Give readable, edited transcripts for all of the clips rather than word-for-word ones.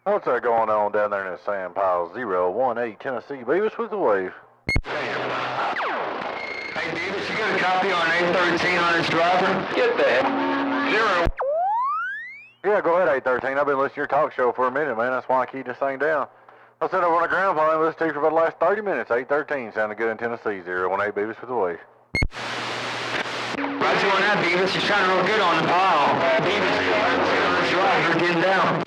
What's that going on down there in the sand pile? 018 Tennessee Beavis with the wave. Hey, Beavis, you got a copy on 813 on his driver? Get the heck. Zero. Yeah, go ahead, 813. I've been listening to your talk show for a minute, man. That's why I keep this thing down. I sat over on the ground phone and listened to you for about the last 30 minutes. 813 sounded good in Tennessee. 018 Beavis with the wave. Roger on that, Beavis. You're shining real good on the pile. Beavis, on his driver, getting down.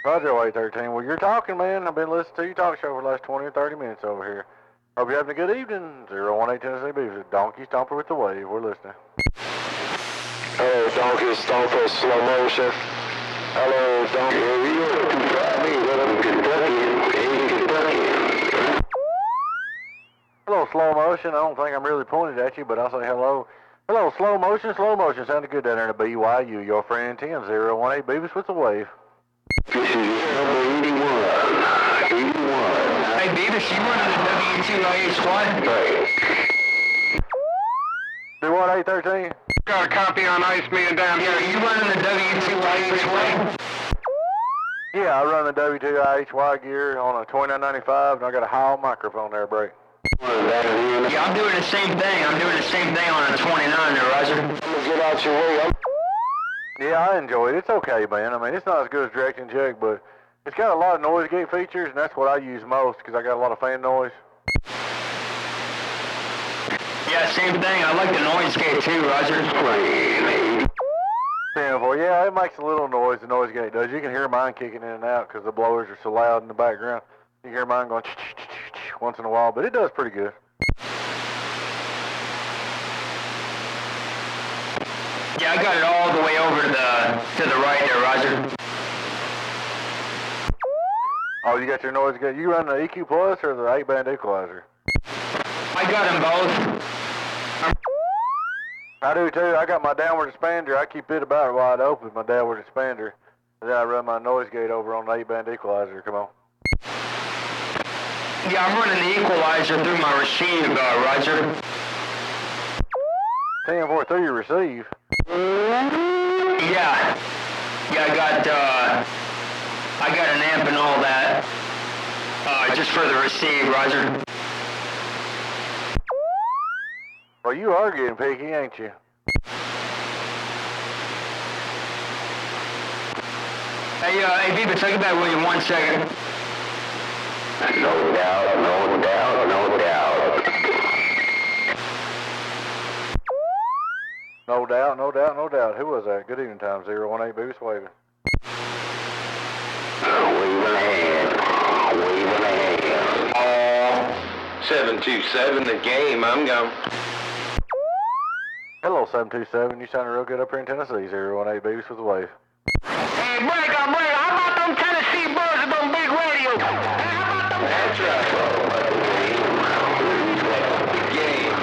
Roger, 813. Well, you're talking, man. I've been listening to your talk show for the last 20 or 30 minutes over here. Hope you're having a good evening. 018 Tennessee Beavis. Donkey Stomper with the wave. We're listening. Hello, Donkey Stomper, slow motion. Hello, Donkey. You can try me, but I'm Kentucky. Hello, slow motion. I don't think I'm really pointed at you, but I'll say hello. Hello, slow motion. Slow motion. Sounded good down there in the BYU. Your friend Tim. 018 Beavis with the wave. This is number 81. 81. Hey, Beavis, you running the W2IHY? Right. Do what, 813? Got a copy on Iceman down here. Yeah, you running the W2IHY? Yeah, I run the W2IHY gear on a 2995, and I got a high microphone there, break. Yeah, I'm doing the same thing. I'm doing the same thing on a 29 there, Roger. I'm gonna get out your way. Yeah, I enjoy it. It's okay, man. I mean, it's not as good as Direct and Check, but it's got a lot of noise gate features, and that's what I use most because I got a lot of fan noise. Yeah, same thing. I like the noise gate too, Roger. 10-4. Yeah, it makes a little noise, the noise gate does. You can hear mine kicking in and out because the blowers are so loud in the background. You can hear mine going once in a while, but it does pretty good. Yeah, I got it all the way over to the right there, Roger. Oh, you got your noise gate. You run the EQ Plus or the 8-band equalizer? I got them both. I do too. I got my downward expander. I keep it about wide open, my downward expander. And then I run my noise gate over on the 8-band equalizer. Come on. Yeah, I'm running the equalizer through my receive, Roger. 10-4 through your receive. Yeah. Yeah, I got an amp and all that. Just for the receive, Roger. Well, you are getting picky, ain't you? Hey, Beavis, I'll get back with you in 1 second. No doubt, no doubt, no doubt. No doubt, no doubt, no doubt. Who was that? Good evening time, 018 Beavis waving. Waving ahead. Waving ahead. 727, the game, I'm going. Hello, 727. You sounding real good up here in Tennessee, 018 Beavis with the wave. Hey, break, how about them Tennessee Birds with them big radios? How about them? That's right. The game.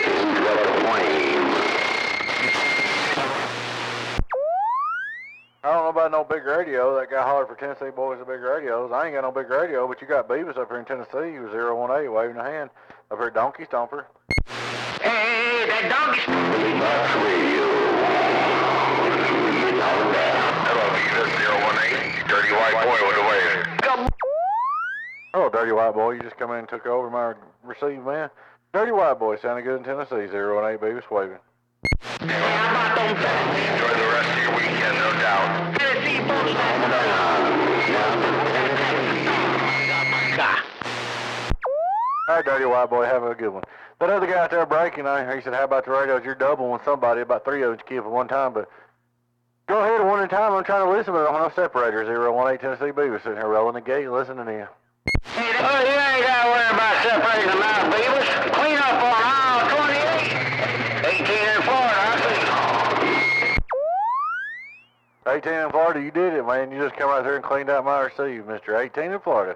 Who's got the flame? I don't know about no big radio. That guy hollered for Tennessee boys with big radios. I ain't got no big radio, but you got Beavis up here in Tennessee. He was 018 waving a hand up here at Donkey Stomper. Hey, that donkey. Box radio. Hello, Beavis, 018. Dirty white boy with the wave. Hello, Dirty White Boy. You just come in and took over my receive, man. Dirty White Boy sounding good in Tennessee, 018 Beavis waving. Enjoy the rest of your weekend, no doubt. Tennessee Birds. All right, Dirty White Boy, have a good one. That other guy out there breaking, he said, how about the radios? You're doubling with somebody, about 3 of them you keep at one time, but go ahead one at a time. I'm trying to listen, but I don't have no separators. 018 Tennessee Beavis sitting here rolling the gate, listening in. Oh, you ain't got to worry about separating them out, Beavis. Clean up on aisle 28. 18 in Florida, I see. 18 in Florida, you did it, man. You just come right there and cleaned out my receive, Mr. 18 in Florida.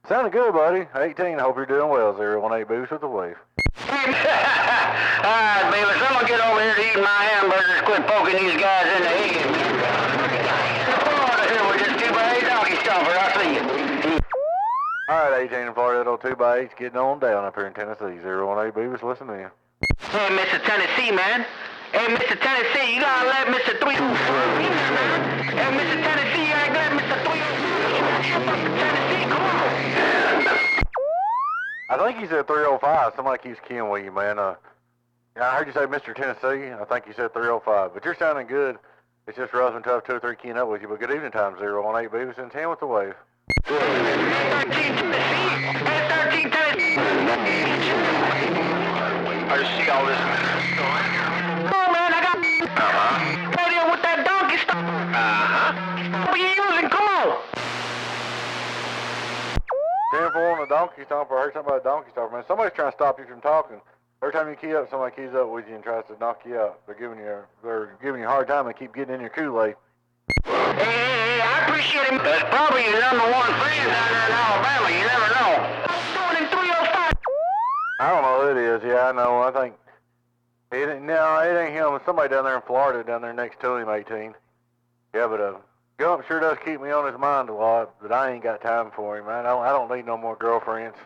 Sounded good, buddy. 18, hope you're doing well. 018 Beavis with the wave. Alright, Beavis, I'm gonna get over here to eat my hamburgers, quit poking these guys in the head. Florida here with this 2x8 doggy stopper, I see you. All right, 18 in Florida, that old 2x8's getting on down up here in Tennessee. 018 Beavis, listen in. Hey, Mr. Tennessee, man. Hey, Mr. Tennessee, you gotta let Mr. 304 in there, man. Hey, Mr. Tennessee, you gotta let Mr. 304 Tennessee, come on. I think he said 305. Somebody keeps keying with you, man. Yeah, I heard you say Mr. Tennessee. I think you said 305. But you're sounding good. It's just rough and tough 2-3 keying up with you. But good evening time, 018 Beavis and 10 with the wave. 13 Tennessee. Hey, 13 Tennessee. I just see all this, man. Oh, man, I got radio with that donkey stuff. What are you using? Come on. 10-4 on the donkey stomper. I heard something about a donkey stomper, man. Somebody's trying to stop you from talking. Every time you key up, somebody keys up with you and tries to knock you out. They're giving you a hard time and keep getting in your Kool-Aid. Hey, I appreciate him. That's probably your number one friend down there in Alabama. You never know. I'm doing in 305. I don't know who it is. Yeah, I know. I think it ain't him. It's somebody down there in Florida, down there next to him, 18. Yeah, but Gump sure does keep me on his mind a lot, but I ain't got time for him, man. I don't need no more girlfriends.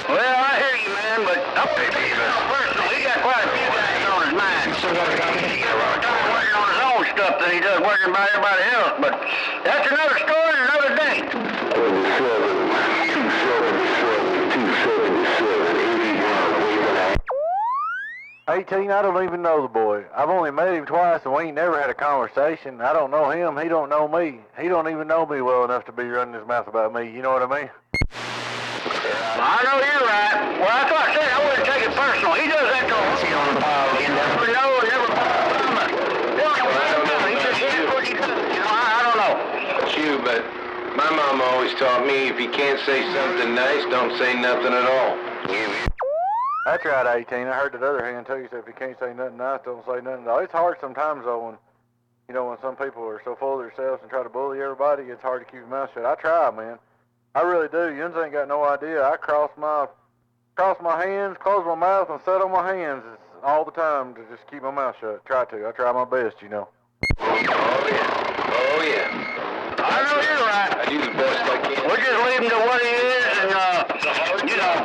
Well, I hear you, man, but I'm going to take it personal. He got quite a few guys on his mind. So he got more time working on his own stuff than he does working by everybody else. But that's another story and another day. 18, I don't even know the boy. I've only met him twice, and we ain't never had a conversation. I don't know him. He don't know me. He don't even know me well enough to be running his mouth about me. You know what I mean? I know you're right. Well, that's what I said. I wouldn't take it personal. He does that to see on the pile again. Never know, never he just did what he does. You know, I don't know. It's you, but my mom always taught me if you can't say something nice, don't say nothing at all. That's right, 18. I heard that other hand too. You said if you can't say nothing nice, don't say nothing. It's hard sometimes though when some people are so full of themselves and try to bully everybody. It's hard to keep your mouth shut. I try, man. I really do. You ain't got no idea. I cross my hands, close my mouth, and sit on my hands all the time to just keep my mouth shut. I try my best, you know. Oh yeah. I know you're right. I do the best I can. We'll just leave him to what he is, and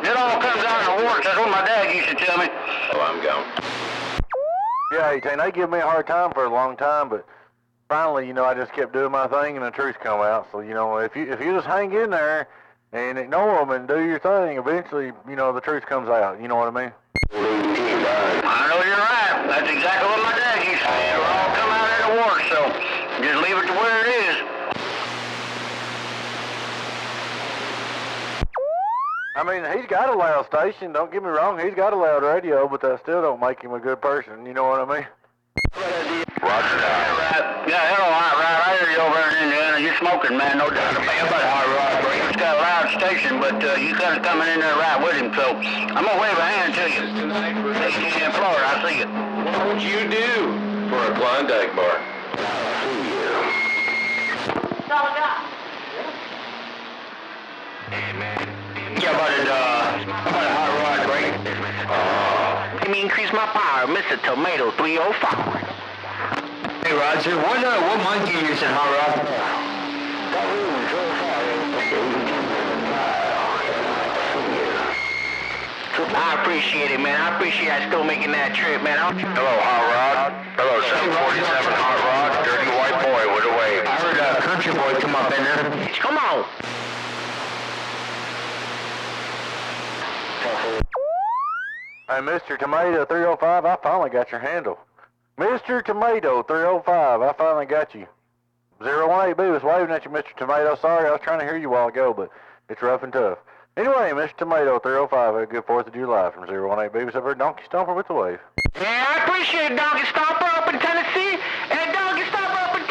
it all comes out in the warts. That's what my dad used to tell me. Oh, I'm gone. Yeah, 18. They give me a hard time for a long time, but finally, I just kept doing my thing, and the truth come out. So, if you just hang in there and ignore them and do your thing, eventually, the truth comes out. You know what I mean? I know you're right. That's exactly what my dad used to say. It'll all come out in the warts, so just leave it to where it is. I mean, he's got a loud station. Don't get me wrong. He's got a loud radio, but that still don't make him a good person. You know what I mean? Roger that. Yeah, hello, right. I hear you over there in Indiana. You're smoking, man. No doubt about it. Hot rod, bro. He's got a loud station, but you kind of coming in there right with him, so I'm going to wave a hand to you. In Florida, I see you. What would you do for a Klondike bar? Hey, man. Yeah, about a hot rod break. Let me increase my power, Mr. Tomato 305. Hey, Roger, what month do you use in hot rod? I appreciate it, man. I appreciate I still making that trip, man. Hello, Hot Rod. Hello, 747 Hot Rod. Dirty white boy with a wave. I heard a country boy come up in there. Come on. Hey, Mr. Tomato 305, I finally got your handle. Mr. Tomato 305, I finally got you. 018B was waving at you, Mr. Tomato. Sorry, I was trying to hear you a while ago, but it's rough and tough. Anyway, Mr. Tomato 305, have a good 4th of July from 018B was over at Donkey Stomper with the wave. Yeah, I appreciate Donkey Stomper up in Tennessee and Donkey Stomper up in...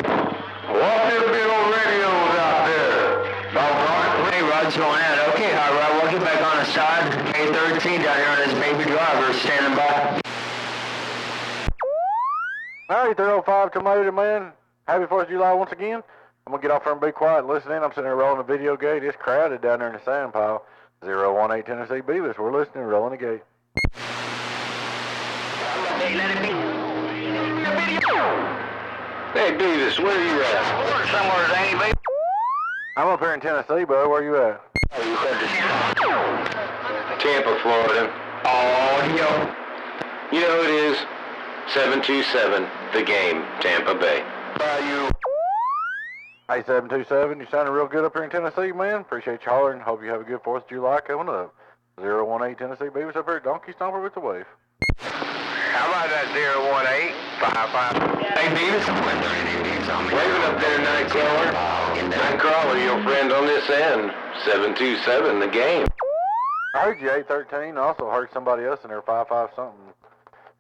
What them big old radios out there? Hey, Rod's going out. Okay, Hot Rod, we'll get back on the side. A13 down here on his baby driver standing by. Alright, 305 Tomato, man. Happy 4th of July once again. I'm going to get off here and be quiet and listen in. I'm sitting there rolling the video gate. It's crowded down there in the sand pile. 018 Tennessee Beavis. We're listening, rolling the gate. Hey, let it be. Hey, Beavis, where are you at? Somewhere, Zany, baby. I'm up here in Tennessee, bud. Where you at? Tampa, Florida. Oh, yo. You know who it is? 727, the game, Tampa Bay. BYU. Hey, 727, you sounding real good up here in Tennessee, man. Appreciate you hollering. Hope you have a good 4th of July coming up. 018 Tennessee Beavers up here at Donkey Stomper with the wave. How about that 01855? Hey, Beavis, I'm putting 30 Beavs on me. Waving up there, Nightcrawler. Nightcrawler, your friend on this end. 727, the game. I heard you 813. I also heard somebody else in there 55 something.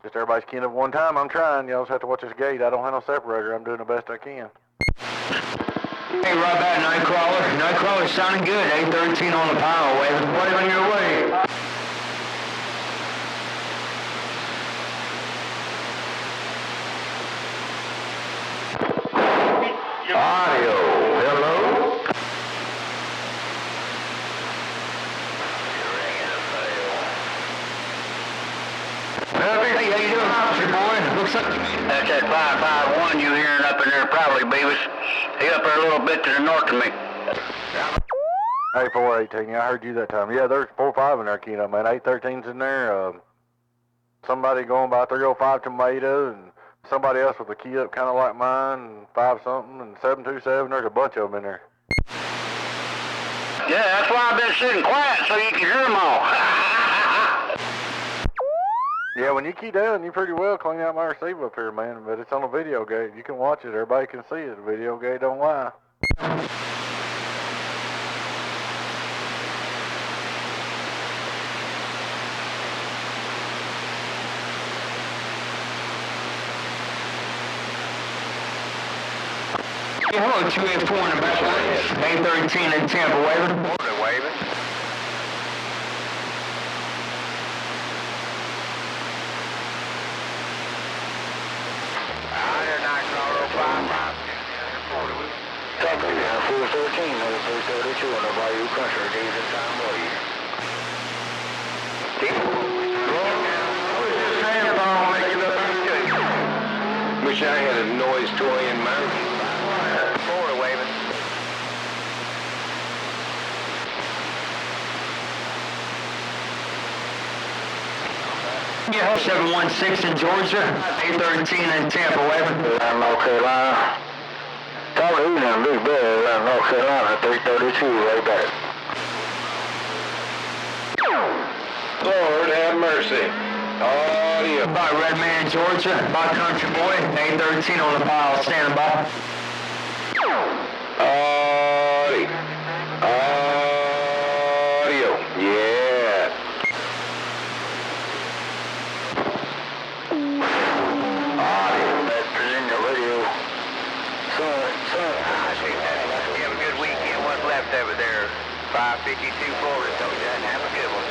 Just everybody's keying up one time. I'm trying. Y'all just have to watch this gate. I don't have no separator. I'm doing the best I can. Hey, right back, Nightcrawler. Nightcrawler sounding good. 813 on the pile, waving your way. Audio, hello? Hey, how you doing, officer boy? Looks like... That's that 551 you hearing up in there probably, Beavis. He up there a little bit to the north of me. Hey, 418. Yeah, I heard you that time. Yeah, there's 45 in there keying up, man. 813's in there. Somebody going by 305 Tomato and somebody else with a key up kind of like mine, and 5 something, and 727. There's a bunch of them in there. Yeah, that's why I've been sitting quiet so you can hear them all. Yeah, when you key down, you pretty well clean out my receiver up here, man. But it's on a video gate. You can watch it. Everybody can see it. The video gate don't lie. Yeah, hello, 284 in the back. 813 in Tampa, waving. Morning, waving. I hear Nightcrawler 55. Copy, 413, 332 on the BYU Crusher, days and time wave. Wish I had a noise toy in mine. Florida waving. Yeah, 716 in Georgia. 813 in Tampa, waving. North Carolina. Talk to who's in Big Bear, North Carolina, 332, right back. Lord have mercy. Audio. By Redman, Georgia. By Country Boy. 813 on the pile, standing by. Audio. Audio. Yeah. Audio, that's Virginia radio. Son, I think that. You have a good weekend. What's left over there? 552 Florida, told you that. Have a good one.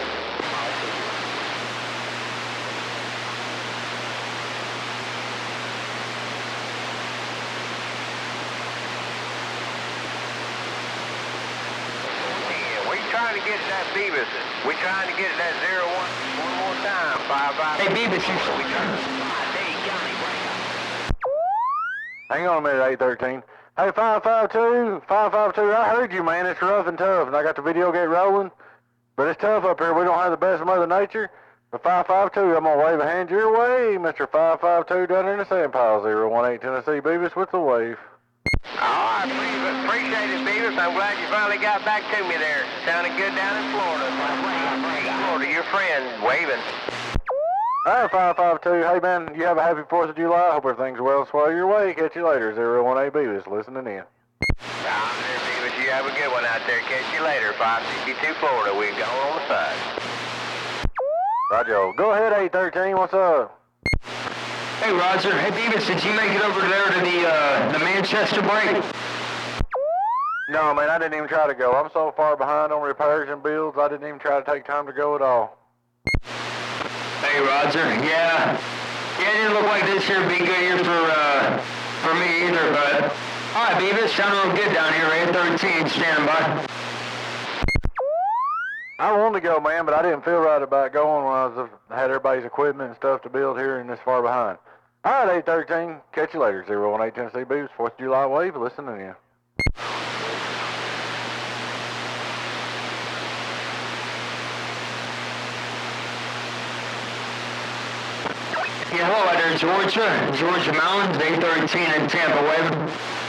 Trying to get that Beavis. We trying to get that 01 one more time. 55. Hey, Beavis, you... Hang on a minute, 813. Hey, 552, 552, I heard you, man. It's rough and tough, and I got the video gate rolling. But it's tough up here. We don't have the best of Mother Nature. But 552, I'm going to wave a hand your way, Mr. 552 down there in the sand pile. 018 Tennessee Beavis with the wave. All right, appreciate it, Beavis. I'm glad you finally got back to me there. Sounding good down in Florida. Florida, your friend, waving. All right, 552. Hey, man, you have a happy 4th of July. Hope everything's well and swell your way. Catch you later. 018 Beavis listening in. I'm there, Beavis. You have a good one out there. Catch you later. 562 Florida. We're going on the side. Roger. Go ahead, 813. What's up? Hey, Roger. Hey, Beavis, did you make it over there to the Manchester break? No, man, I didn't even try to go. I'm so far behind on repairs and builds, I didn't even try to take time to go at all. Hey, Roger. Yeah, it didn't look like this year would be a good year for me either, but... All right, Beavis, sounding real good down here, 813, standing by. I wanted to go, man, but I didn't feel right about going when I had everybody's equipment and stuff to build here and this far behind. All right, 813, catch you later. 018 Tennessee Beavs, 4th of July wave, listening in. Yeah, hello out there, Georgia. Georgia Mountains, 813 in Tampa, waving.